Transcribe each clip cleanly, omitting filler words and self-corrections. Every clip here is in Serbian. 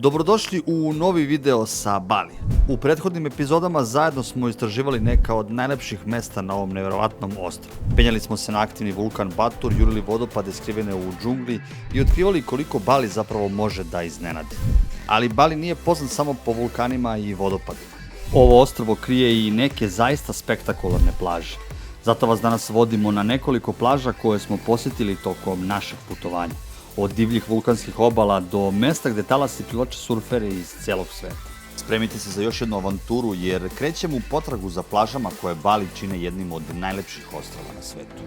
Dobrodošli u novi video sa Bali. U prethodnim epizodama zajedno smo istraživali neka od najlepših mesta na ovom neverovatnom ostrvu. Penjali smo se na aktivni vulkan Batur, jurili vodopade skrivene u džungli i otkrivali koliko Bali zapravo može da iznenadi. Ali Bali nije poznat samo po vulkanima i vodopadima. Ovo ostrvo krije i neke zaista spektakularne plaže. Zato vas danas vodimo na nekoliko plaža koje smo posjetili tokom našeg putovanja. Od divljih vulkanskih obala do mesta gde talasi privlače surfere iz celog sveta. Spremite se za još jednu avanturu jer krećemo u potragu za plažama koje Bali čine jednim od najlepših ostrava na svetu.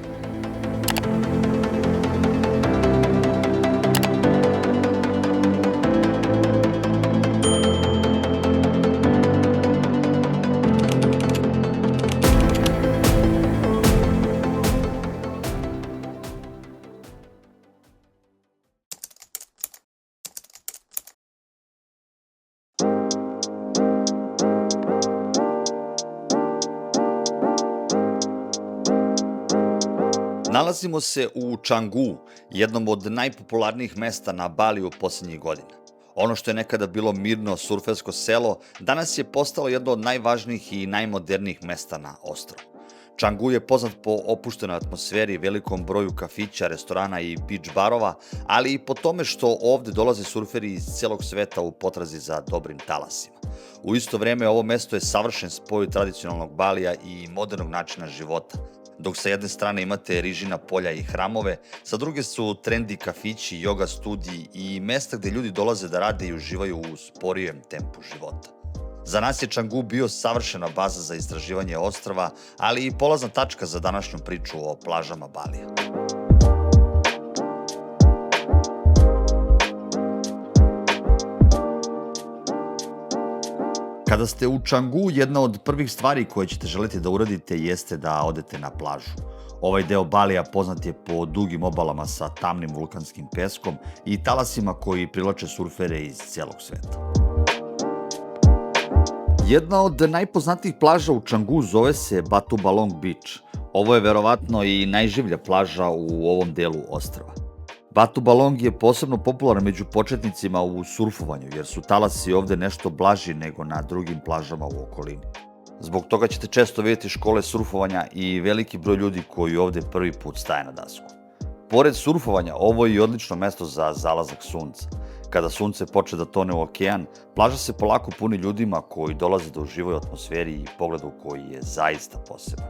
Nalazimo se u Canggu, jednom od najpopularnijih mesta na Baliju posljednjih godina. Ono što je nekada bilo mirno surfersko selo, danas je postalo jedno od najvažnijih i najmodernijih mesta na ostrvu. Canggu je poznat po opuštenoj atmosferi, velikom broju kafića, restorana i beach barova, ali i po tome što ovde dolaze surferi iz celog sveta u potrazi za dobrim talasima. U isto vreme ovo mesto je savršen spoj tradicionalnog Balija i modernog načina života. Dok sa jedne strane imate rižina polja i hramove, sa druge su trendi kafići, yoga studiji i mesta gde ljudi dolaze da rade i uživaju u sporijem tempu života. Za nas je Canggu bio savršena baza za istraživanje ostrva, ali i polazna tačka za današnju priču o plažama Balija. Kada ste u Canggu, jedna od prvih stvari koje ćete želeti da uradite jeste da odete na plažu. Ovaj deo Balija poznat je po dugim obalama sa tamnim vulkanskim peskom i talasima koji privlače surfere iz celog sveta. Jedna od najpoznatijih plaža u Canggu zove se Batu Balong Beach. Ovo je verovatno i najživlja plaža u ovom delu ostrva. Batu Balong je posebno popularan među početnicima u surfovanju, jer su talasi ovde nešto blaži nego na drugim plažama u okolini. Zbog toga ćete često vidjeti škole surfovanja i veliki broj ljudi koji ovde prvi put staje na dasku. Pored surfovanja, ovo je i odlično mesto za zalazak sunca. Kada sunce počne da tone u okean, plaža se polako puni ljudima koji dolaze da uživaju u atmosferi i pogledu koji je zaista poseban.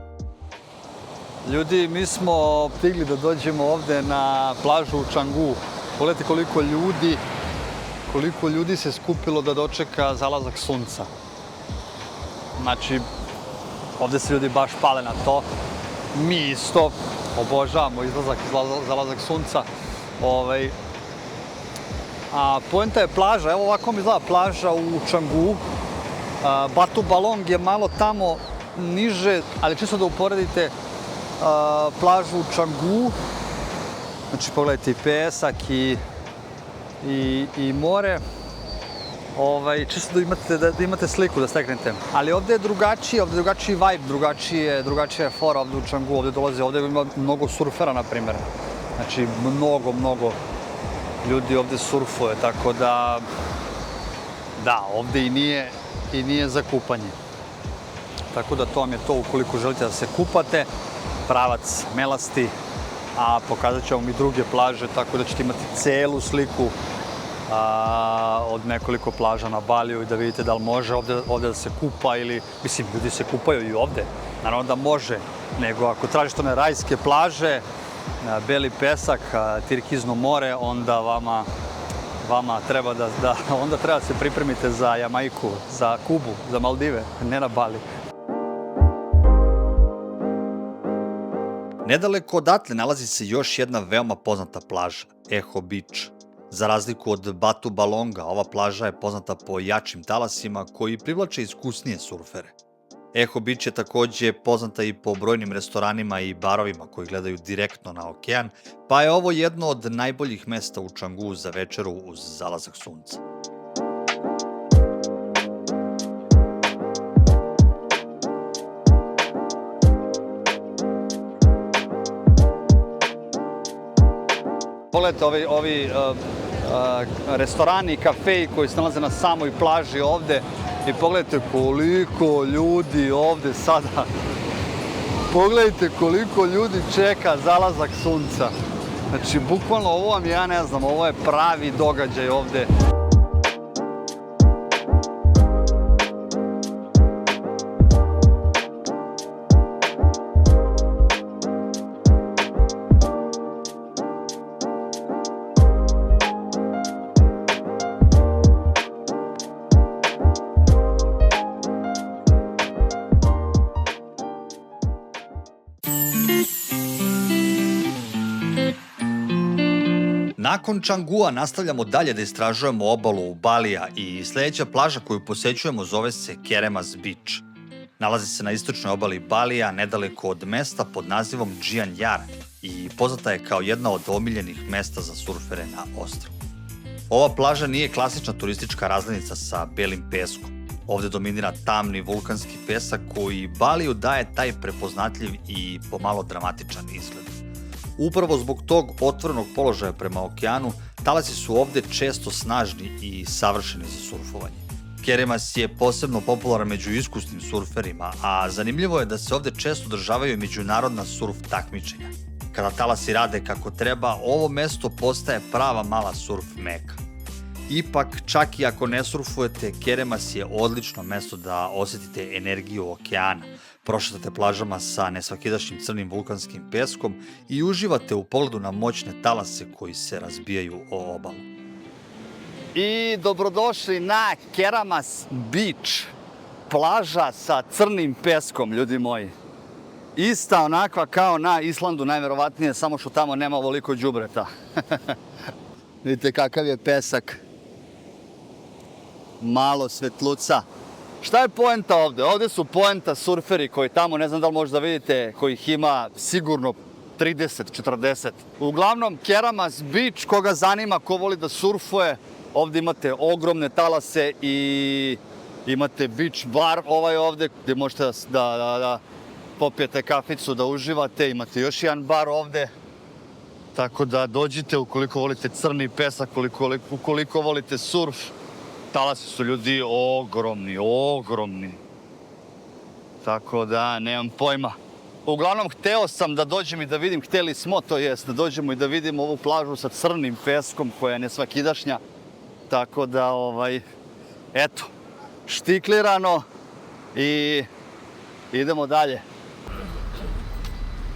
Ljudi, mi smo stigli da dođemo ovde na plažu u Canggu. Pogledajte koliko ljudi se skupilo da dočeka zalazak sunca. Znači, ovde se ljudi baš pale na to. Mi isto obožavamo zalazak sunca. A poenta je plaža, evo ovako mi izgleda plaža u Canggu. Batu Balong je malo tamo niže, ali čisto da uporedite plažu u Canggu. Znači pogledajte i pesak i more. Čisto da imate sliku da steknete. Ali ovde je drugačiji vibe, drugačija je fora ovde u Canggu. Ovde ima mnogo surfera, na primjer. Znači mnogo ljudi ovde surfuje, tako da ovde i nije za kupanje. Tako da to vam je to ukoliko želite da se kupate. Pravac Melasti, a pokazat ću vam i druge plaže, tako da ćete imati celu sliku od nekoliko plaža na Baliju i da vidite da li može ovde da se kupa ili, mislim, ljudi se kupaju i ovde, naravno da može, nego ako tražite one rajske plaže, beli pesak, tirkizno more, onda vama treba onda treba da se pripremite za Jamajku, za Kubu, za Maldive, ne na Bali. Nedaleko odatle nalazi se još jedna veoma poznata plaža, Eho Beach. Za razliku od Batu Balonga, ova plaža je poznata po jačim talasima koji privlače iskusnije surfere. Eho Beach je takođe poznata i po brojnim restoranima i barovima koji gledaju direktno na okean, pa je ovo jedno od najboljih mesta u Canggu za večeru uz zalazak sunca. Pogledajte ovi restorani i kafeji koji se nalaze na samoj plaži ovde. I pogledajte koliko ljudi ovde sada. Pogledajte koliko ljudi čeka zalazak sunca. Znači, bukvalno ovo vam, ja ne znam, ovo je pravi događaj ovde. Nakon Čangua nastavljamo dalje da istražujemo obalu Balija i sljedeća plaža koju posećujemo zove se Keremas Beach. Nalazi se na istočnoj obali Balija, nedaleko od mesta pod nazivom Džian Jar i poznata je kao jedna od omiljenih mesta za surfere na ostrvu. Ova plaža nije klasična turistička razglednica sa belim peskom. Ovde dominira tamni vulkanski pesak koji Baliju daje taj prepoznatljiv i pomalo dramatičan izgled. Upravo zbog tog otvorenog položaja prema okeanu, talasi su ovde često snažni i savršeni za surfovanje. Keremas je posebno popularan među iskusnim surferima, a zanimljivo je da se ovde često održavaju međunarodna surf takmičenja. Kada talasi rade kako treba, ovo mesto postaje prava mala surf meka. Ipak, čak i ako ne surfujete, Keremas je odlično mesto da osetite energiju okeana, prošetate plažama sa nesvakidašnjim crnim vulkanskim peskom i uživate u pogledu na moćne talase koji se razbijaju o obalu. I dobrodošli na Keremas Beach, plaža sa crnim peskom, ljudi moji. Ista onakva kao na Islandu, najverovatnije, samo što tamo nema ovoliko đubreta. Vidite kakav je pesak. Malo svetluca. Šta je poenta ovde? Ovde su poenta surferi koji tamo, ne znam da li možda vidite, kojih ima sigurno 30-40. Uglavnom, Keremas Beach, koga zanima, ko voli da surfuje, ovde imate ogromne talase i imate beach bar ovaj ovde, gde možete da popijete kaficu, da uživate. Imate još jedan bar ovde. Tako da dođite ukoliko volite crni pesak, ukoliko volite surf. Talasi su, ljudi, ogromni. Tako da, nemam pojma. Uglavnom, hteo sam da dođem i da vidim, hteli smo, to jest, da dođemo i da vidimo ovu plažu sa crnim peskom koja je nesvakidašnja. Tako da, eto, štiklirano i idemo dalje.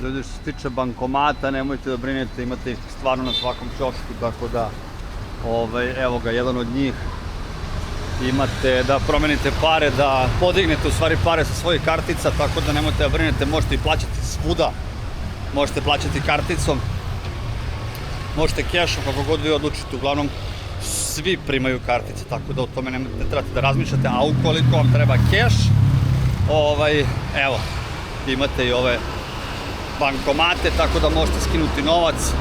Ljudi, što se tiče bankomata, nemojte da brinete, imate ih stvarno na svakom ćošku, tako da, evo ga, jedan od njih. Imate da promenite pare, da podignete u stvari pare sa svojih kartica, tako da nemojte da brinete, možete i plaćati svuda. Možete plaćati karticom, možete kešom, kako god vi odlučite, uglavnom svi primaju kartice, tako da o tome ne trebate da razmišljate, a ukoliko vam treba keš, evo, imate i ove bankomate, tako da možete skinuti novac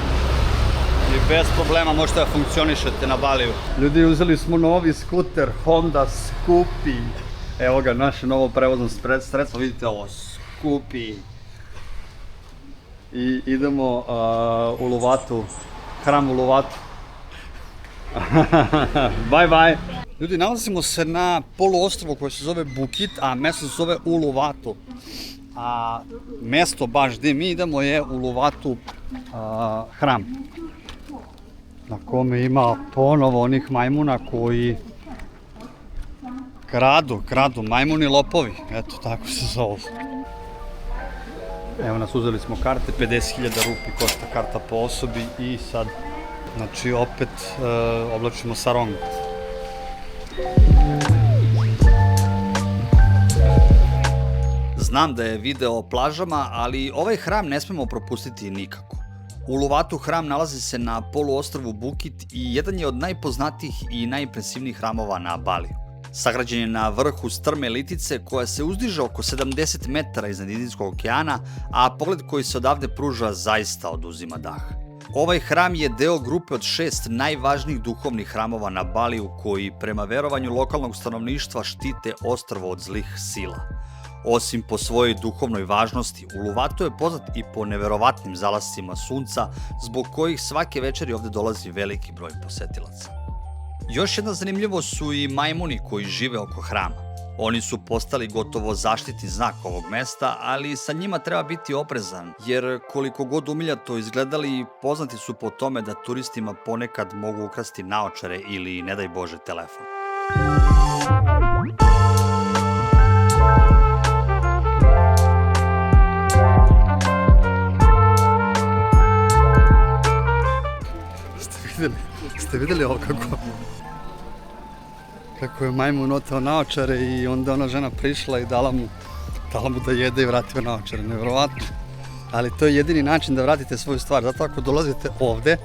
i bez problema možete da funkcionišete na Baliju. Ljudi, uzeli smo novi skuter Honda Scoopy. Evo ga, naše novo prevozno sredstvo, vidite ovo, Scoopy. I idemo u Luvatu, hram u Luvatu. Bye bye. Ljudi, nalazimo se na poluostrvu koje se zove Bukit, a mesto se zove Uluwatu. A mesto baš gde mi idemo je Uluwatu hram, na kome ima ponovo onih majmuna koji kradu, majmuni lopovi, eto tako se zove. Evo nas, uzeli smo karte, 50.000 rupi košta karta po osobi i sad, znači opet oblačimo sarong. Znam da je video o plažama, ali ovaj hram ne smemo propustiti nikako. U Uluwatu hram nalazi se na poluostrvu Bukit i jedan je od najpoznatijih i najimpresivnijih hramova na Baliju. Sagrađen je na vrhu strme litice koja se uzdiže oko 70 metara iznad Indijskog okeana, a pogled koji se odavde pruža zaista oduzima dah. Ovaj hram je deo grupe od 6 najvažnijih duhovnih hramova na Baliju koji prema verovanju lokalnog stanovništva štite ostrvo od zlih sila. Osim po svojoj duhovnoj važnosti, Uluwatu je poznat i po neverovatnim zalascima sunca, zbog kojih svake večeri ovde dolazi veliki broj posetilaca. Još jedna zanimljivost su i majmuni koji žive oko hrama. Oni su postali gotovo zaštitni znak ovog mesta, ali sa njima treba biti oprezan, jer koliko god umiljato izgledali, poznati su po tome da turistima ponekad mogu ukrasti naočare ili, ne daj Bože, telefon. Ste vidjeli ovo kako je majmun oteo naočare i onda ona žena prišla i dala mu da jede i vratio naočare, nevjerovatno. Ali to je jedini način da vratite svoju stvar, zato ako dolazite ovde,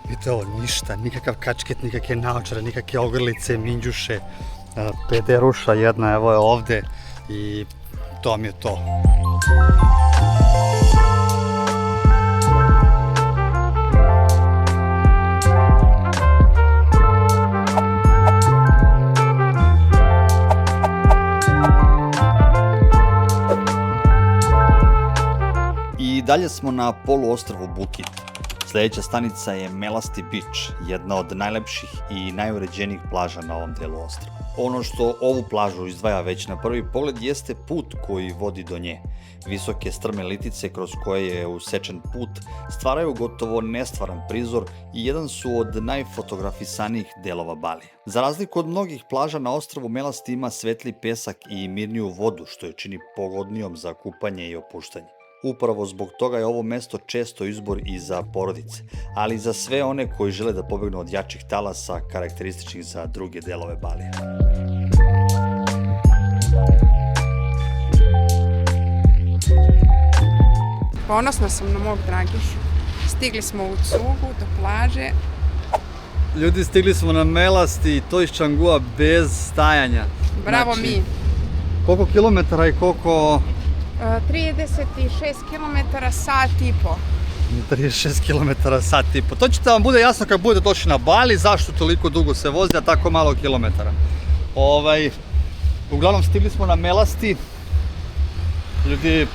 vidite ovo, ništa, nikakav kačket, nikakve naočare, nikakve ogrlice, minđuše, pederuša jedna, evo je ovde i to vam je to. I dalje smo na poluostrvu Bukit. Sljedeća stanica je Melasti Beach, jedna od najlepših i najuređenijih plaža na ovom delu ostrva. Ono što ovu plažu izdvaja već na prvi pogled jeste put koji vodi do nje. Visoke strme litice kroz koje je usečen put stvaraju gotovo nestvaran prizor i jedan su od najfotografisanijih delova Balija. Za razliku od mnogih plaža na ostrvu Melasti ima svetli pesak i mirniju vodu, što je čini pogodnijom za kupanje i opuštanje. Upravo zbog toga je ovo mesto često izbor i za porodice, ali i za sve one koji žele da pobegnu od jačih talasa karakterističnih za druge delove Balija. Ponosna sam na mog Dragišu. Stigli smo u cugu do plaže. Ljudi, stigli smo na Melasti i to iz Čangua bez stajanja. Bravo mi! Koliko kilometara i koliko... 36 km sat i po. 36 km sat i po. To će da vam bude jasno kad budete došli na Bali, zašto toliko dugo se vozi, a tako malo kilometara. Uglavnom stigli smo na Melasti. Ljudi,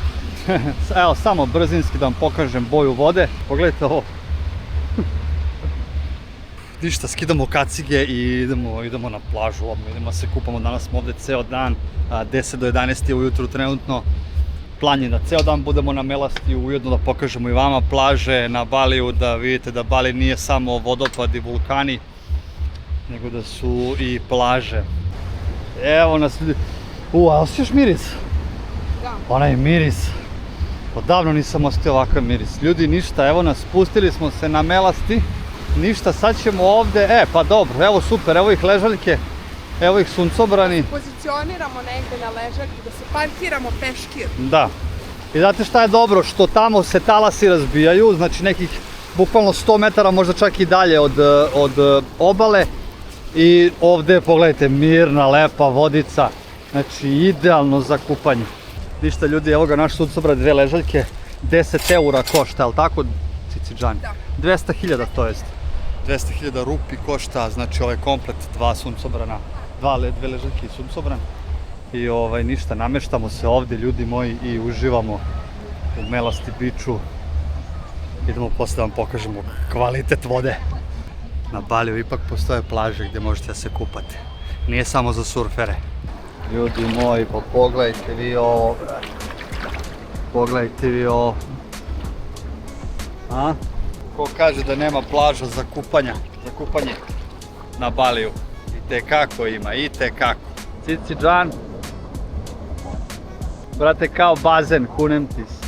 evo samo brzinski da vam pokažem boju vode. Pogledajte ovo. Ništa, skidamo kacige i idemo na plažu, idemo se kupamo, danas smo ovde ceo dan, 10 do 11 je ujutru trenutno. Plan je da ceo dan budemo na Melasti, ujedno da pokažemo i vama plaže na Baliju, da vidite da Bali nije samo vodopad i vulkani, nego da su i plaže. Evo nas ljudi. A osjećaš miris? Da. Onaj miris. Odavno nisam osjetio ovakav miris. Ljudi, ništa, evo nas, spustili smo se na Melasti. Ništa, sad ćemo ovde, pa dobro, evo super, evo ih ležaljke, evo ih suncobrani. Pozicioniramo negde na ležaljku, da se parkiramo peškir. Da. I znate šta je dobro, što tamo se talasi razbijaju, znači nekih bukvalno 100 metara, možda čak i dalje od obale. I ovde, pogledajte, mirna, lepa vodica, znači idealno za kupanje. Ništa ljudi, evo ga naš suncobran, 2 ležaljke, 10 eura košta, ali tako, Cicidžani? Da. 200.000 to jest. 200.000 rupi košta, znači ovaj komplet, 2 suncobrana, 2 ležaljke i suncobran. I ništa, nameštamo se ovde, ljudi moji, i uživamo u Melasti Beachu. Idemo posle da vam pokažemo kvalitet vode. Na Baliju ipak postoje plaže gde možete da se kupate. Nije samo za surfere. Ljudi moji, pa pogledajte vi ovo. Pogledajte vi ovo. A? Ko kaže da nema plaža za kupanje na Baliju? Itekako ima, itekako. Cicidžan. Brate, kao bazen, kunem ti se.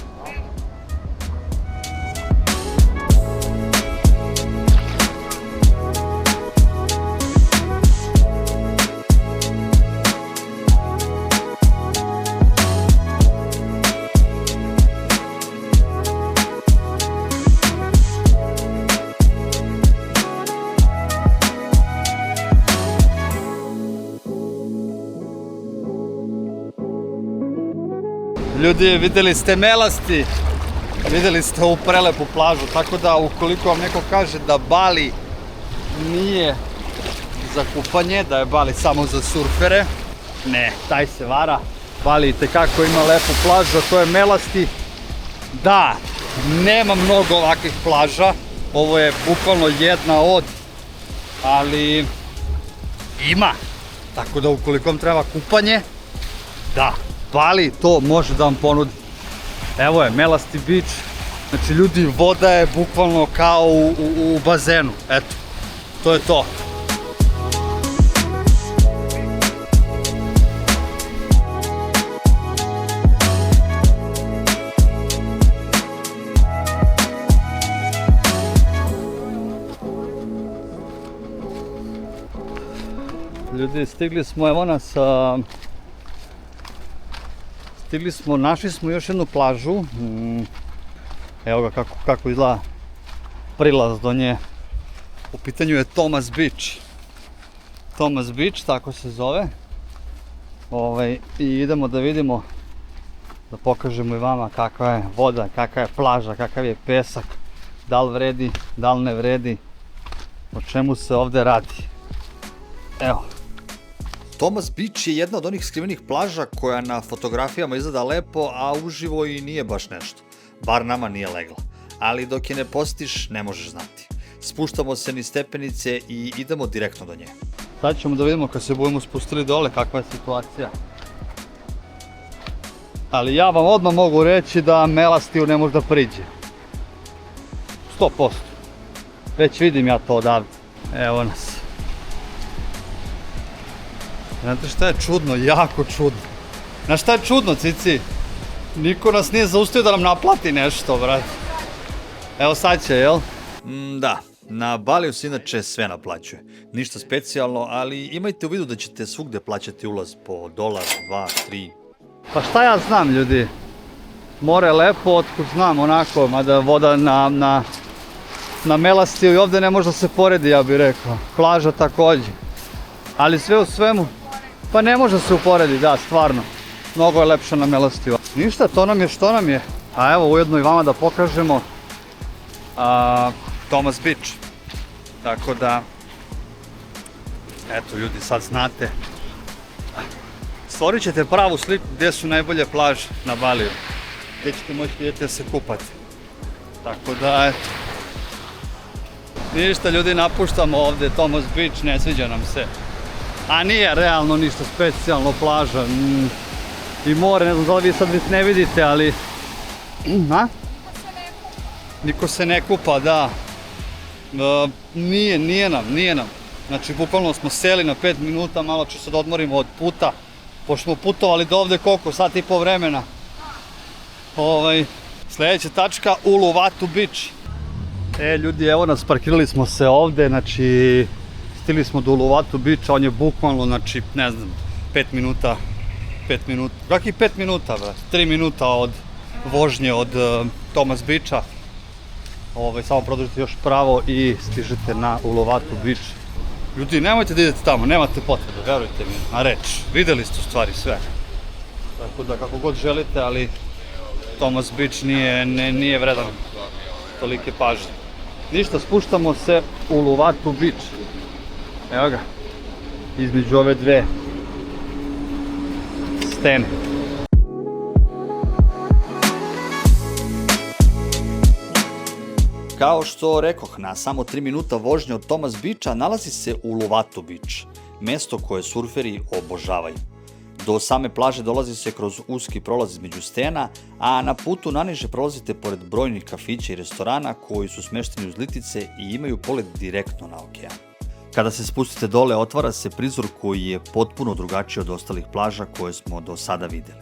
Ljudi, vidjeli ste Melasti, vidjeli ste ovu prelepu plažu, tako da ukoliko vam neko kaže da Bali nije za kupanje, da je Bali samo za surfere, ne, taj se vara. Bali itekako ima lepu plažu, a to je Melasti. Da, nema mnogo ovakvih plaža, ovo je bukvalno jedna od, ali ima. Tako da ukoliko vam treba kupanje, da, Bali to može da vam ponudi. Evo je, Melasti Beach, znači ljudi, voda je bukvalno kao u bazenu, eto, to je to. Ljudi, stigli smo, evo nas, našli smo još jednu plažu. Evo ga kako izgleda prilaz do nje. U pitanju je Thomas Beach. Thomas Beach, tako se zove. I idemo da vidimo, da pokažemo i vama kakva je voda, kakva je plaža, kakav je pesak, da li vredi, da li ne vredi, o čemu se ovde radi. Evo. Thomas Beach je jedna od onih skrivenih plaža koja na fotografijama izgleda lepo, a uživo i nije baš nešto. Bar nama nije legla. Ali dok je ne posjetiš, ne možeš znati. Spuštamo se niz stepenice i idemo direktno do nje. Sad ćemo da vidimo kad se budemo spustili dole kakva je situacija. Ali ja vam odmah mogu reći da Melastiju ne može da priđe. 100%. Već vidim ja to odavde. Evo nas. Znate šta je čudno? Jako čudno. Znaš šta je čudno, cici? Niko nas nije zaustavio da nam naplati nešto, brate. Evo sad će, jel? Da, na Baliju se inače sve naplaćuje. Ništa specijalno, ali imajte u vidu da ćete svugde plaćati ulaz po $1, 2, 3. Pa šta ja znam, ljudi? More je lepo, otkud znam, onako, mada voda na Melastiju i ovde ne može da se poredi, ja bih rekao. Plaža takođe. Ali sve u svemu, pa ne može se uporedi, da, stvarno. Mnogo je lepše na Melastiju. Ništa, to nam je što nam je. A evo, ujedno i vama da pokažemo Thomas Beach. Tako da, eto ljudi, sad znate. Stvorit ćete pravu sliku gdje su najbolje plaže na Baliju. Gdje ćete moći idete da se kupate. Tako da, eto. Ništa, ljudi, napuštamo ovde Thomas Beach, ne sviđa nam se. A nije realno ništa specijalno plaža. I more, ne znam da li vi sad ne vidite, ali... Niko se ne kupa, da. Nije nam. Znači, bukvalno smo seli na 5 minuta, malo ću se da odmorimo od puta. Pošto smo putovali do ovde koliko, sat i po vremena. Sljedeća tačka, Uluwatu Beach. Ljudi, evo nas, parkirali smo se ovde, znači... Stigli smo do Uluwatu Beacha, on je bukvalno, znači, ne znam, 5 minuta. Kakih 5 minuta, brate? 3 minuta od vožnje od Thomas Beacha. Samo produžite još pravo i stižete na Uluwatu Beach. Ljudi, nemojte da idete tamo, nemate potrebe, verujte mi, na reč. Videli ste u stvari sve. Tako da kako god želite, ali Thomas Beach nije vredan tolike pažnje. Ništa, spuštamo se u Uluwatu Beach. Evo ga, između ove dve stene. Kao što rekoh, na samo 3 minuta vožnje od Thomas Beacha nalazi se Uluwatu Beach, mesto koje surferi obožavaju. Do same plaže dolazi se kroz uski prolaz između stena, a na putu naniže prolazite pored brojnih kafića i restorana koji su smešteni uz litice i imaju pogled direktno na okean. Kada se spustite dole, otvara se prizor koji je potpuno drugačiji od ostalih plaža koje smo do sada videli.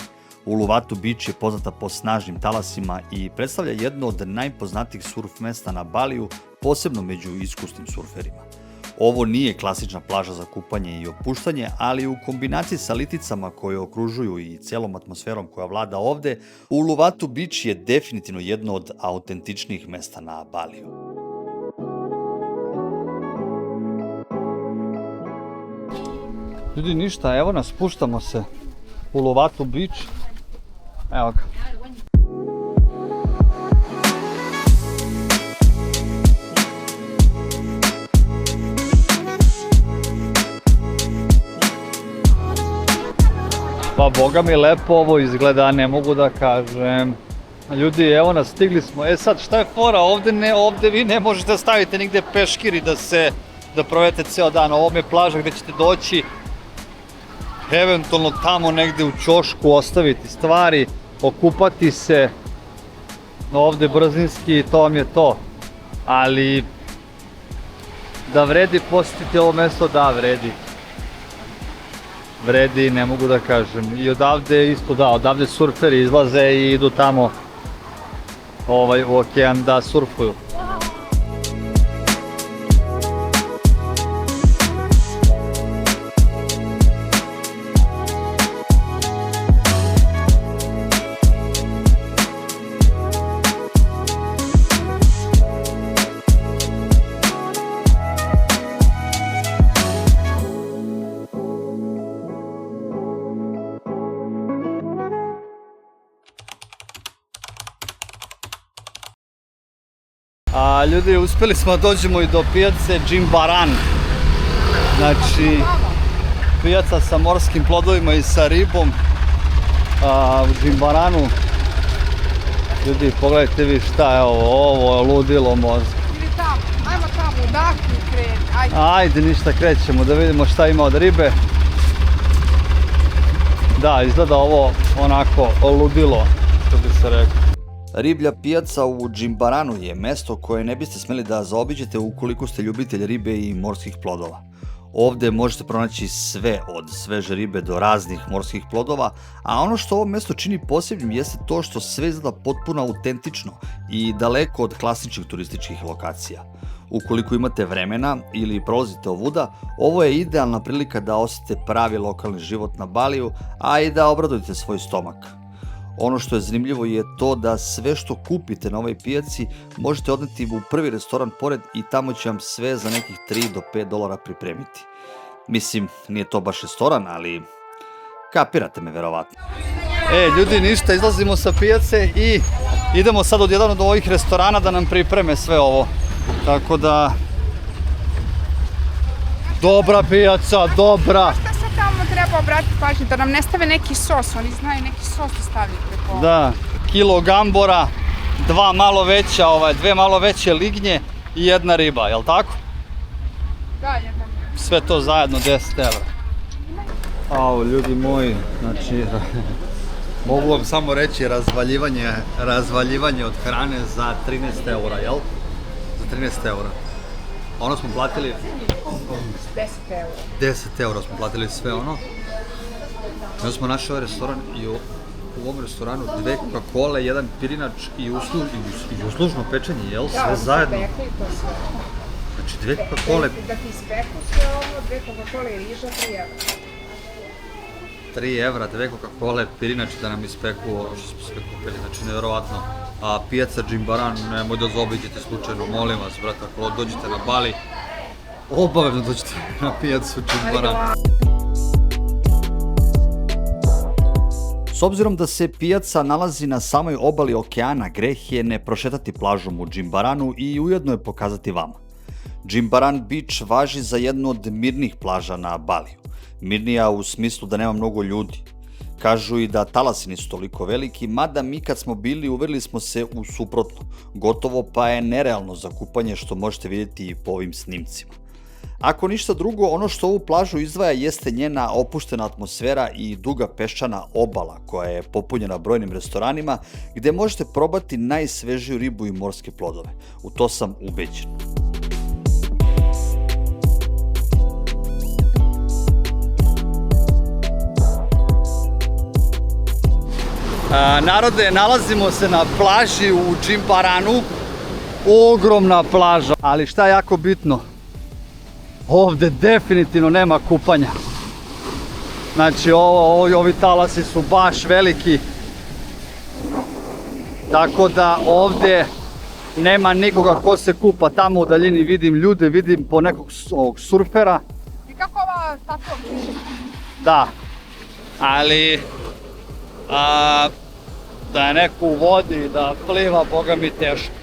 Uluwatu Beach je poznata po snažnim talasima i predstavlja jedno od najpoznatijih surf mesta na Baliju, posebno među iskusnim surferima. Ovo nije klasična plaža za kupanje i opuštanje, ali u kombinaciji sa liticama koje okružuju i celom atmosferom koja vlada ovde, Uluwatu Beach je definitivno jedno od autentičnijih mesta na Baliju. Ljudi, ništa, evo nas, spuštamo se u Uluwatu Beach. Evo ga. Pa boga mi lepo ovo izgleda, ne mogu da kažem. Ljudi, evo nas, stigli smo. E sad, šta je fora? Ovde vi ne možete staviti nigde peškir i da provedete ceo dan. Ovo je plaža gde ćete doći, eventualno tamo negde u ćošku ostaviti stvari, okupati se. Ovde brzinski, to vam je to. Ali da vredi posjetiti ovo mesto, da vredi. Vredi, ne mogu da kažem. I odavde isto da, odavde surferi izlaze i idu tamo u okean da surfuju. A ljudi, uspjeli smo da dođemo i do pijace Džimbaran. Znači, pijaca sa morskim plodovima i sa ribom u Džimbaranu. Ljudi, pogledajte vi šta je ovo je ludilo mozga. Ili tamo, ajmo tamo, udahni i kreni, Ajde, ništa, krećemo da vidimo šta ima od ribe. Da, izgleda ovo onako ludilo, što bi se rekao. Riblja pijaca u Džimbaranu je mesto koje ne biste smeli da zaobiđete ukoliko ste ljubitelj ribe i morskih plodova. Ovde možete pronaći sve od sveže ribe do raznih morskih plodova, a ono što ovo mesto čini posebnim jeste to što sve izgleda potpuno autentično i daleko od klasičnih turističkih lokacija. Ukoliko imate vremena ili prolazite ovuda, ovo je idealna prilika da osjetite pravi lokalni život na Baliju, a i da obradujete svoj stomak. Ono što je zanimljivo je to da sve što kupite na ovoj pijaci možete odneti u prvi restoran pored i tamo će vam sve za nekih $3 do $5 pripremiti. Mislim, nije to baš restoran, ali kapirate me verovatno. Ljudi, ništa, izlazimo sa pijace i idemo sad od jedan od ovih restorana da nam pripreme sve ovo. Tako da... Dobra pijaca, dobra! Šta sad tamo treba obratiti pažnju, da nam ne stave neki sos, oni znaju neki sos da stavljaju preko. Da, kilo gambora, dve malo veće lignje i jedna riba, jel tako? Da, jedna riba. Sve to zajedno 10 evra. Au, ljudi moji, znači, mogu vam samo reći razvaljivanje od hrane za 13 eura, jel? Za 13 eura. Ono smo platili... 10 eura. 10 eura smo platili sve ono. Onda smo našli ovaj restoran i u ovom restoranu 2 Coca-Cola, 1 pirinač i uslužno pečenje, jel? Sve zajedno. Da, i to sve. Znači 2 Coca-Cola... Da ti ispeku sve ovo, 2 Coca-Cola i riža, 3 evra. 3 evra, 2 Coca-Cola, pirinač da nam ispeku ovo što smo sve kupili, znači nevjerovatno. A pijaca Džimbaran, nemoj da zaobiđete slučajno, molim vas, brate, ako dođete na Bali, obavezno dođete na pijacu Džimbaran. S obzirom da se pijaca nalazi na samoj obali okeana, greh je ne prošetati plažom u Džimbaranu i ujedno je pokazati vama. Džimbaran Beach važi za jednu od mirnih plaža na Baliju. Mirnija u smislu da nema mnogo ljudi. Kažu i da talasi nisu toliko veliki, mada mi kad smo bili uverili smo se u suprotno. Gotovo pa je nerealno za kupanje što možete vidjeti i po ovim snimcima. Ako ništa drugo, ono što ovu plažu izdvaja jeste njena opuštena atmosfera i duga peščana obala koja je popunjena brojnim restoranima gde možete probati najsvežiju ribu i morske plodove. U to sam ubeđen. Narode, nalazimo se na plaži u Džimbaranu, ogromna plaža, ali šta je jako bitno, ovde definitivno nema kupanja. Znači ovi talasi su baš veliki, tako da ovde nema nikoga ko se kupa. Tamo u daljini vidim ljude, vidim po nekog surfera. I kako ova tako piše? Da, ali da je neko u vodi, da pliva, boga mi teško.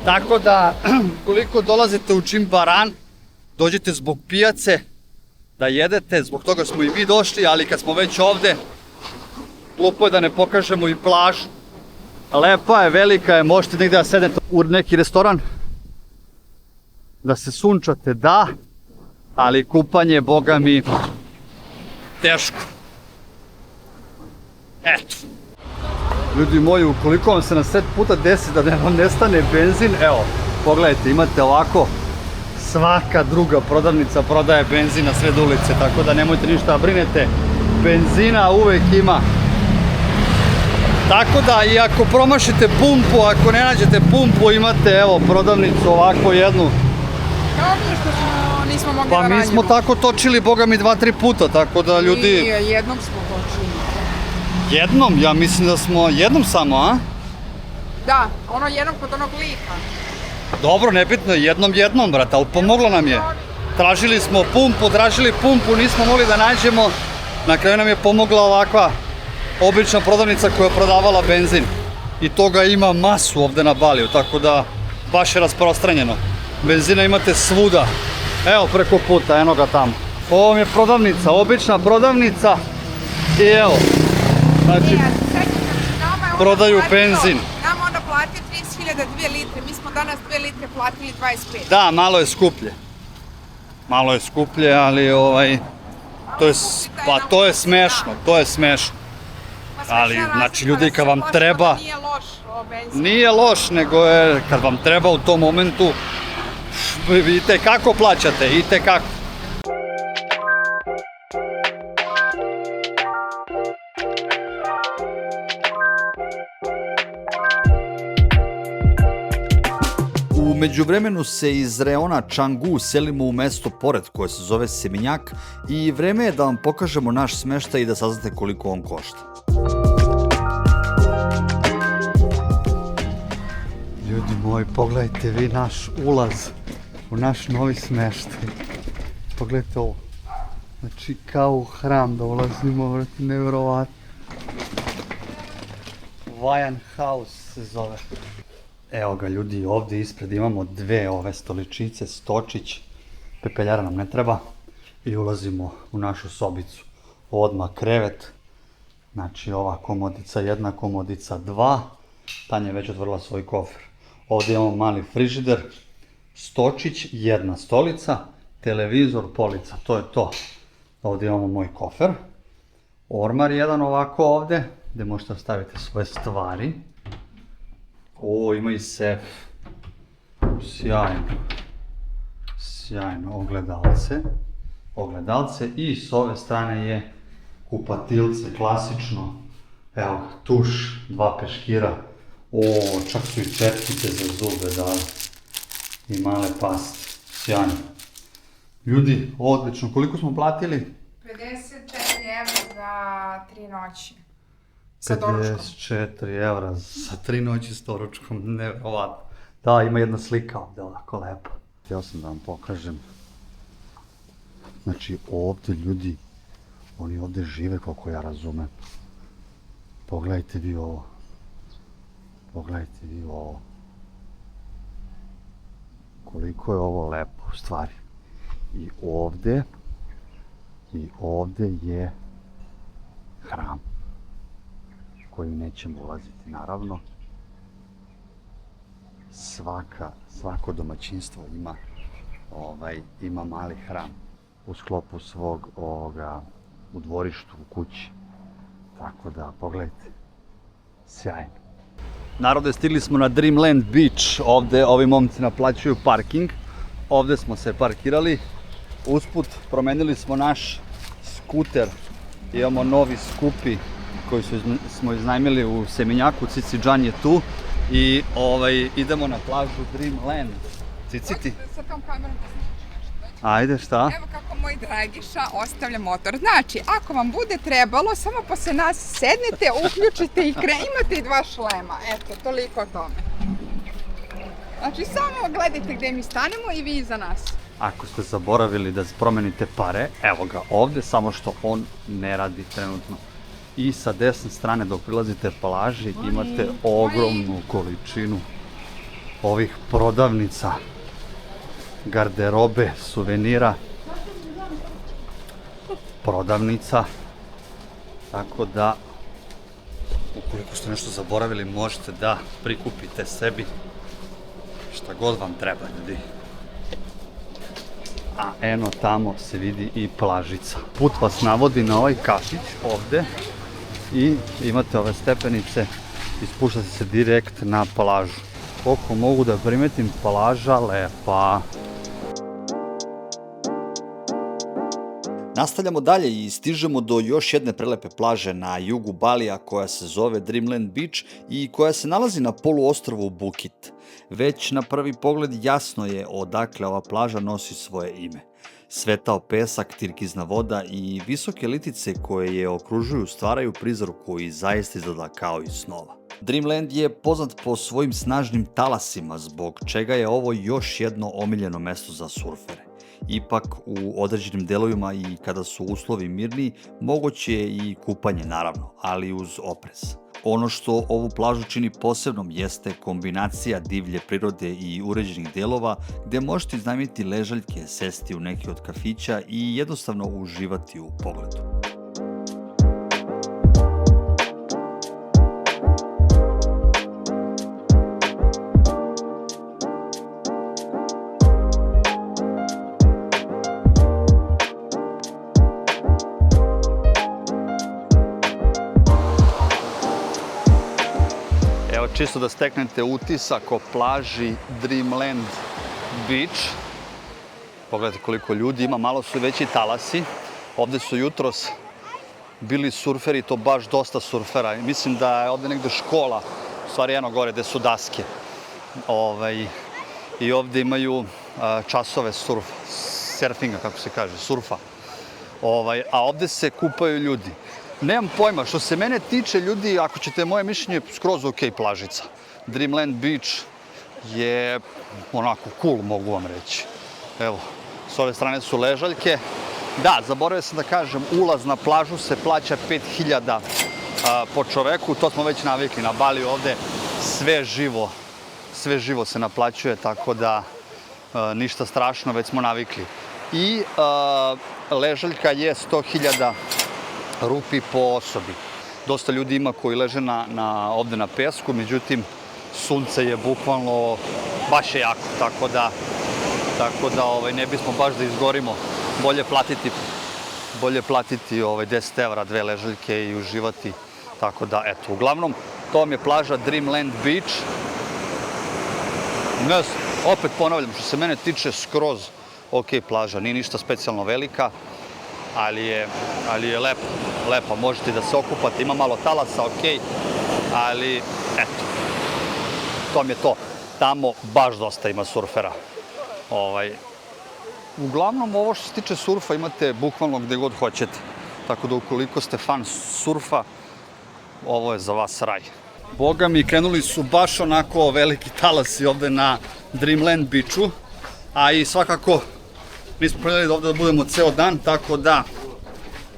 Tako da, koliko dolazite u Džimbaran, dođete zbog pijace, da jedete, zbog toga smo i mi došli, ali kad smo već ovde, glupo je da ne pokažemo i plažu. Lepa je, velika je, možete negdje da sedete u neki restoran, da se sunčate, da, ali kupanje, boga mi, teško. Eto. Ljudi moji, ukoliko vam se na 7 puta desi da vam nestane benzin, evo, pogledajte, imate ovako, svaka druga prodavnica prodaje benzin na sred ulice, tako da nemojte ništa da brinete, benzina uvek ima. Tako da, i ako promašite pumpu, ako ne nađete pumpu, imate, evo, prodavnicu ovako jednu. Kao mi što nismo mogli da Pa radimo. mi smo tako točili, boga mi, 2-3 puta, tako da ljudi... Nije, jednom smo točili. Jednom? Ja mislim da smo jednom samo, a? Da, ono jednom kod onog lika. Dobro, nebitno, jednom, brate, ali pomoglo nam je. Tražili smo pumpu, nismo mogli da nađemo. Na kraju nam je pomogla ovakva obična prodavnica koja je prodavala benzin. I toga ima masu ovde na Baliju, tako da baš je rasprostranjeno. Benzina imate svuda. Evo preko puta, eno ga tamo. Ovo vam je prodavnica, obična prodavnica. I evo, znači, prodaju benzin. Nama onda platio 30.000 2 litre, mi smo danas 2 litre platili 25. Da, malo je skuplje. Malo je skuplje, ali to je smešno, Ali, znači, ljudi, kad vam treba... Nije loš benzin. Nije loš, nego je, kad vam treba u tom momentu, vidite kako plaćate, kako. U međuvremenu se iz reona Čangu selimo u mesto pored koje se zove Seminjak i vreme je da vam pokažemo naš smeštaj i da saznate koliko on košta. Ljudi moji, pogledajte vi naš ulaz u naš novi smeštaj. Pogledajte ovo. Znači kao u hram da ulazimo, nevjerovatno. Vajan House se zove. Evo ga ljudi, ovdje ispred imamo dve ove stoličice, stočić, pepeljara nam ne treba i ulazimo u našu sobicu. Odmah krevet, znači ova komodica 1, komodica 2, Tanja je već otvorila svoj kofer. Ovdje imamo mali frižider, stočić, jedna stolica, televizor, polica, to je to. Ovdje imamo moj kofer, ormar jedan ovako ovdje, gdje možete staviti svoje stvari. O, ima i sef. Sjajno, ogledalce i s ove strane je kupatilce, klasično. Evo, tuš, 2 peškira. O, čak su i četkice za zube dali. I male paste, sjajno. Ljudi, odlično, koliko smo platili? 54 € za 3 noći. Sa doručkom. 54 € sa 3 noći s doručkom, nevjerovatno. Da, ima jedna slika ovdje, ovako lepa. Htio sam da vam pokažem. Znači, ovdje ljudi, oni ovdje žive koliko ja razumem. Pogledajte vi ovo. Koliko je ovo lepo, u stvari. I ovdje je hram. Koju nećemo ulaziti, naravno. Svako domaćinstvo ima mali hram u sklopu svog u dvorištu, u kući. Tako da, pogledajte, sjajno. Narode, stigli smo na Dreamland Beach, ovdje ovi momci naplaćuju parking. Ovdje smo se parkirali, usput promenili smo naš skuter, imamo novi skupi koji smo iznajmili u Seminjaku, Cici Džan je tu i idemo na plažu Dreamland. Cici ti? Sa tom kamerom da snimiš nešto. Ajde, šta? Evo kako moj Dragiša ostavlja motor. Znači, ako vam bude trebalo, samo posle nas sednete, uključite i imate i 2 šlema. Eto, toliko o tome. Znači, samo gledajte gdje mi stanemo i vi iza nas. Ako ste zaboravili da promenite pare, evo ga ovdje, samo što on ne radi trenutno. I sa desne strane dok prilazite plaži imate ogromnu količinu ovih prodavnica, garderobe, suvenira, prodavnica, tako da Ukoliko ste nešto zaboravili, možete da prikupite sebi šta god vam treba, ljudi. A eno tamo se vidi i plažica. Put vas navodi na ovaj kafić ovde i imate ove stepenice i spuštate se direkt na plažu. Koliko mogu da primetim, plaža lepa. Nastavljamo dalje i stižemo do još jedne prelepe plaže na jugu Balija koja se zove Dreamland Beach i koja se nalazi na poluostrvu Bukit. Već na prvi pogled jasno je odakle ova plaža nosi svoje ime. Svetao pesak, tirkizna voda i visoke litice koje je okružuju stvaraju prizor koji zaista izgleda kao iz snova. Dreamland je poznat po svojim snažnim talasima, zbog čega je ovo još jedno omiljeno mesto za surfere. Ipak, u određenim delovima i kada su uslovi mirniji, moguće je i kupanje naravno, ali uz oprez. Ono što ovu plažu čini posebnom jeste kombinacija divlje prirode i uređenih delova gde možete iznajmiti ležaljke, sesti u neki od kafića i jednostavno uživati u pogledu. Čisto da steknete utisak o plaži Dreamland Beach. Pogledajte koliko ljudi ima, malo su veći talasi. Ovde su jutros bili surferi, to baš dosta surfera. Mislim da je ovde negde škola, u stvari eno gore gde su daske. I ovde imaju časove surfinga, kako se kaže, surfa. A ovde se kupaju ljudi. Nemam pojma, što se mene tiče, ljudi, ako ćete moje mišljenje, skroz ok plažica. Dreamland Beach je onako cool, mogu vam reći. Evo, s ove strane su ležaljke. Da, zaboravio sam da kažem, ulaz na plažu se plaća 5.000 po čoveku, to smo već navikli na Baliju ovde, sve živo se naplaćuje, tako da ništa strašno, već smo navikli. I ležaljka je 100.000 rupi po osobi. Dosta ljudi ima koji leže ovde na pesku, međutim, sunce je bukvalno baš je jako, tako da ne bismo baš da izgorimo. Bolje platiti 10 evra, 2 ležaljke i uživati. Tako da, eto, uglavnom, to vam je plaža Dreamland Beach. Opet ponavljam, što se mene tiče, skroz ok plaža, nije ništa specijalno velika, ali je lepa, možete da se okupate, ima malo talasa, ok, ali eto, to mi je to. Tamo baš dosta ima surfera. Uglavnom, ovo što se tiče surfa imate bukvalno gde god hoćete, tako da ukoliko ste fan surfa, ovo je za vas raj. Boga mi, krenuli su baš onako veliki talasi ovde na Dreamland Beachu, a i svakako nismo planirali da ovde da budemo ceo dan, tako da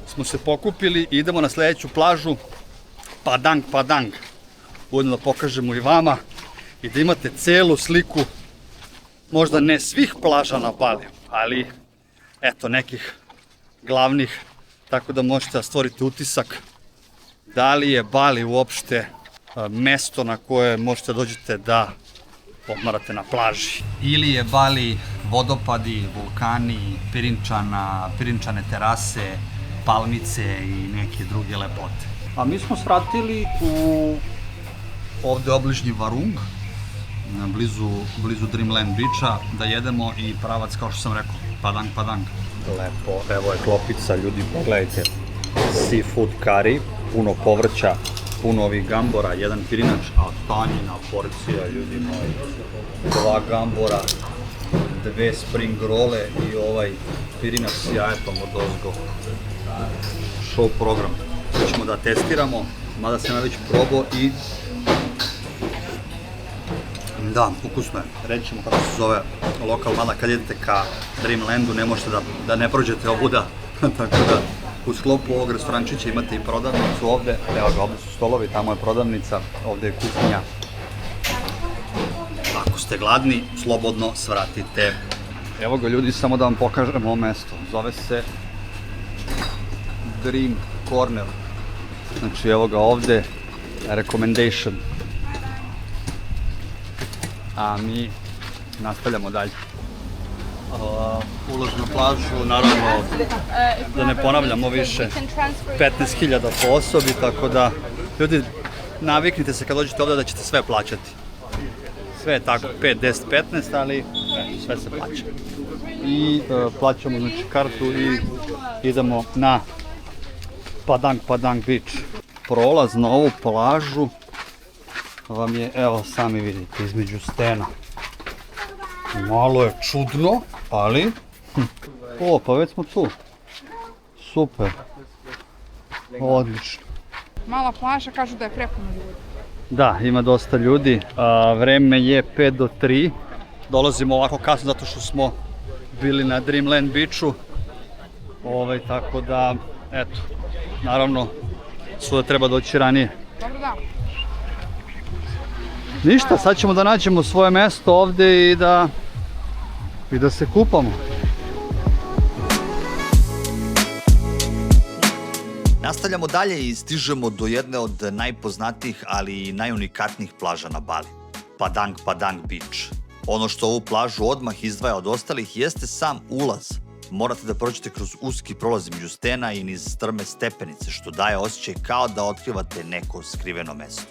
smo se pokupili i idemo na sledeću plažu, Padang. Ujedno da pokažemo i vama i da imate celu sliku, možda ne svih plaža na Baliju, ali eto nekih glavnih, tako da možete da stvorite utisak da li je Bali uopšte mesto na koje možete dođete da odmarate na plaži. Ili je Bali vodopadi, vulkani, pirinčane terase, palmice i neke druge lepote. A mi smo svratili u ovde obližnji Varung, blizu Dreamland Beacha, da jedemo i pravac, kao što sam rekao, Padang. Lepo, evo je klopica, ljudi, pogledajte. Seafood curry, puno povrća, puno ovih gambora, jedan pirinač, a tanjina porcija, ljudi moji. 2 gambora, 2 spring role i ovaj pirinač s jajetom od ozgo. Show program. Sad ćemo da testiramo, mada sam ja već probao i da, ukusno je. Reći ćemo kako se zove lokal, mada kad idete ka Dreamlandu ne možete da ne prođete ovuda. Tako da u sklopu ovog restorančića imate i prodavnicu ovde. Evo ga, ovde su stolovi, tamo je prodavnica, ovde je kuhinja. Ako ste gladni, slobodno svratite. Evo ga, ljudi, samo da vam pokažem ovo mesto. Zove se Dream Corner. Znači, evo ga ovde, recommendation. A mi nastavljamo dalje. Ulaz na plažu, naravno, da ne ponavljamo više, 15.000 po osobi, tako da ljudi naviknite se kad dođete ovdje da ćete sve plaćati. Sve je tako, 5, 10, 15, ali sve se plaća. I plaćamo znači kartu i idemo na Padang Beach. Prolaz na ovu plažu vam je, evo sami vidite, između stena. Malo je čudno, ali... O, pa već smo tu. Super. Odlično. Mala plaža, kažu da je prepuno ljudi. Da, ima dosta ljudi. Vreme je 5 do 3. Dolazimo ovako kasno zato što smo bili na Dreamland Beachu. Tako da, eto, naravno, suda treba doći ranije. Dobro da. Ništa, sad ćemo da nađemo svoje mesto ovdje i da se kupamo. Nastavljamo dalje i stižemo do jedne od najpoznatijih, ali i najunikatnijih plaža na Bali. Padang Beach. Ono što ovu plažu odmah izdvaja od ostalih jeste sam ulaz. Morate da prođete kroz uski prolaz između stena i niz strme stepenice, što daje osjećaj kao da otkrivate neko skriveno mesto.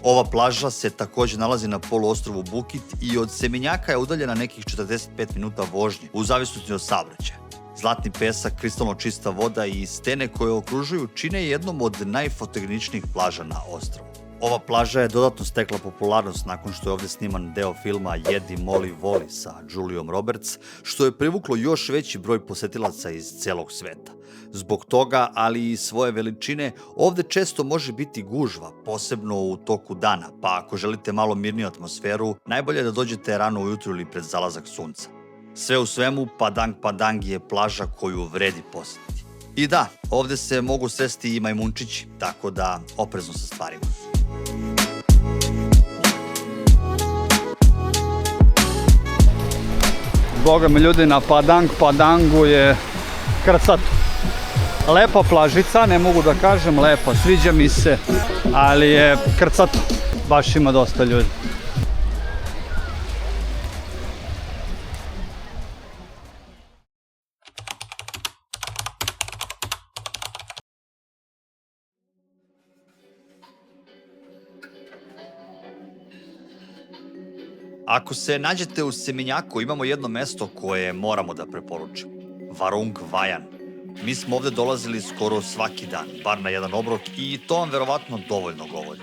Ova plaža se također nalazi na poluostrvu Bukit i od Semenjaka je udaljena nekih 45 minuta vožnje, u zavisnosti od saobraćaja. Zlatni pesak, kristalno čista voda i stene koje okružuju čine jednom od najfotogeničnijih plaža na ostrvu. Ova plaža je dodatno stekla popularnost nakon što je ovdje sniman deo filma Jedi, Moli, Voli sa Julijom Roberts, što je privuklo još veći broj posetilaca iz celog sveta. Zbog toga, ali i svoje veličine, ovdje često može biti gužva, posebno u toku dana, pa ako želite malo mirniju atmosferu, najbolje je da dođete rano ujutru ili pred zalazak sunca. Sve u svemu, Padang je plaža koju vredi posjetiti. I da, ovdje se mogu sresti i majmunčići, tako da oprezno sa stvarima. Boga mi ljudi, na Padangu je krcato. Lepa plažica, ne mogu da kažem lepa, sviđa mi se, ali je krcato. Baš ima dosta ljudi. Ako se nađete u Semenjaku, imamo jedno mesto koje moramo da preporučimo. Varung Vajan. Mi smo ovdje dolazili skoro svaki dan, bar na jedan obrok, i to vam verovatno dovoljno govori.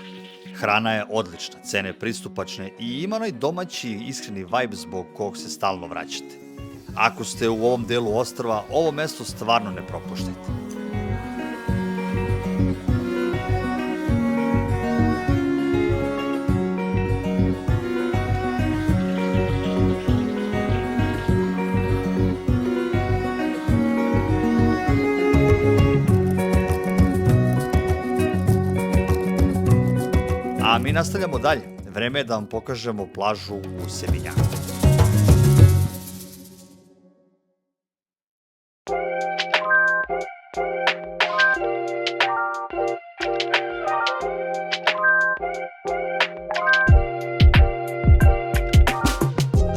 Hrana je odlična, cene pristupačne i ima onaj domaći iskreni vibe zbog kog se stalno vraćate. Ako ste u ovom delu ostrva, ovo mesto stvarno ne propuštajte. A mi nastavljamo dalje. Vreme je da vam pokažemo plažu u Semenjaku.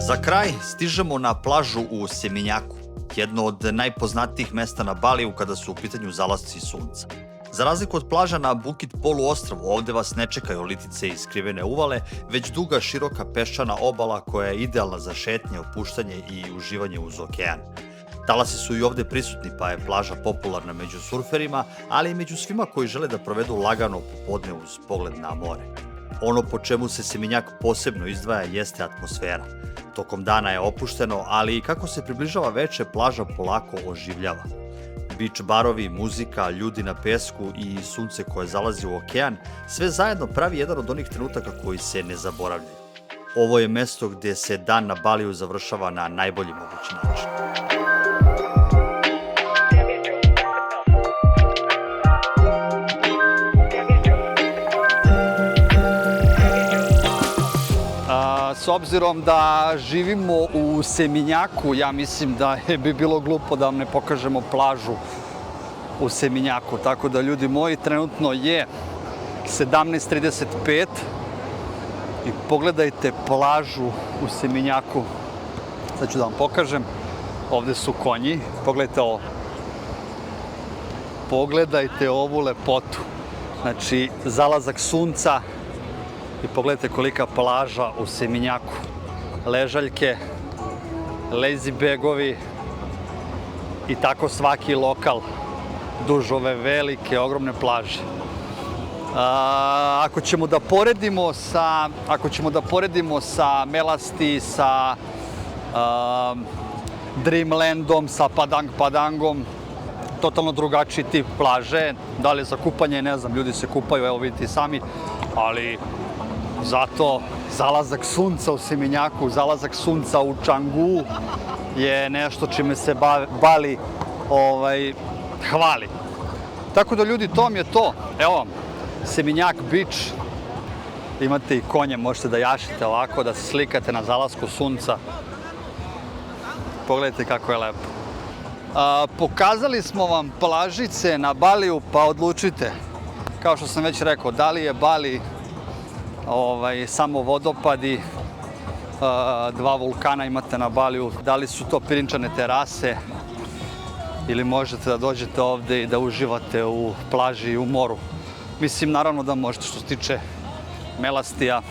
Za kraj stižemo na plažu u Semenjaku, jedno od najpoznatijih mesta na Baliju kada su u pitanju zalasci sunca. Za razliku od plaža na Bukit poluostrvu, ovdje vas ne čekaju litice i skrivene uvale, već duga, široka peščana obala koja je idealna za šetnje, opuštanje i uživanje uz okean. Talasi su i ovdje prisutni, pa je plaža popularna među surferima, ali i među svima koji žele da provedu lagano popodne uz pogled na more. Ono po čemu se Semenjak posebno izdvaja jeste atmosfera. Tokom dana je opušteno, ali i kako se približava veče, plaža polako oživljava. Beach barovi, muzika, ljudi na pesku i sunce koje zalazi u okean, sve zajedno pravi jedan od onih trenutaka koji se ne zaboravljaju. Ovo je mesto gdje se dan na Baliju završava na najbolji mogući način. S obzirom da živimo u Semenjaku, ja mislim da bi bilo glupo da vam ne pokažemo plažu u Semenjaku. Tako da, ljudi moji, trenutno je 17:35 i pogledajte plažu u Seminjaku. Sad ću da vam pokažem. Ovde su konji. Pogledajte ovo. Pogledajte ovu lepotu. Znači, zalazak sunca i pogledajte kolika plaža u Seminjaku. Ležaljke, lazy bagovi i tako svaki lokal duž ove velike, ogromne plaže. Ako ćemo da poredimo sa Melasti, sa Dreamlandom, sa Padangom, totalno drugačiji tip plaže. Da li je za kupanje, ne znam, ljudi se kupaju, evo vidite i sami, ali zato zalazak sunca u Seminjaku, zalazak sunca u Changu je nešto čime se Bali hvali. Tako da ljudi, to mi je to. Evo vam, Seminjak Beach. Imate i konje, možete da jašite ovako, da se slikate na zalasku sunca. Pogledajte kako je lepo. Pokazali smo vam plažice na Baliju, pa odlučite. Kao što sam već rekao, da li je Bali samo vodopadi, dva vulkana imate na Baliju, da li su to pirinčane terase ili možete da dođete ovde i da uživate u plaži i u moru. Mislim, naravno da možete, što se tiče Melastija,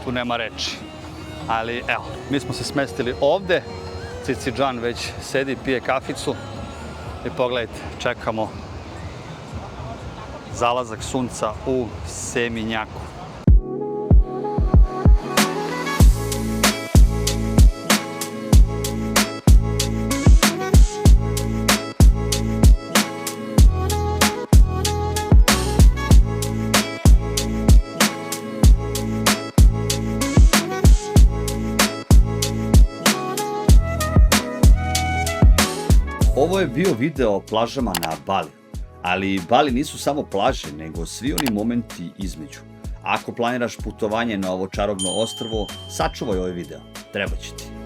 tu nema reči. Ali evo, mi smo se smestili ovde, Cicidžan već sedi, pije kaficu i pogledajte, čekamo zalazak sunca u Seminjaku. Ovo je bio video o plažama na Baliju, ali Bali nisu samo plaže, nego svi oni momenti između. Ako planiraš putovanje na ovo čarobno ostrvo, sačuvaj ovaj video, treba će ti.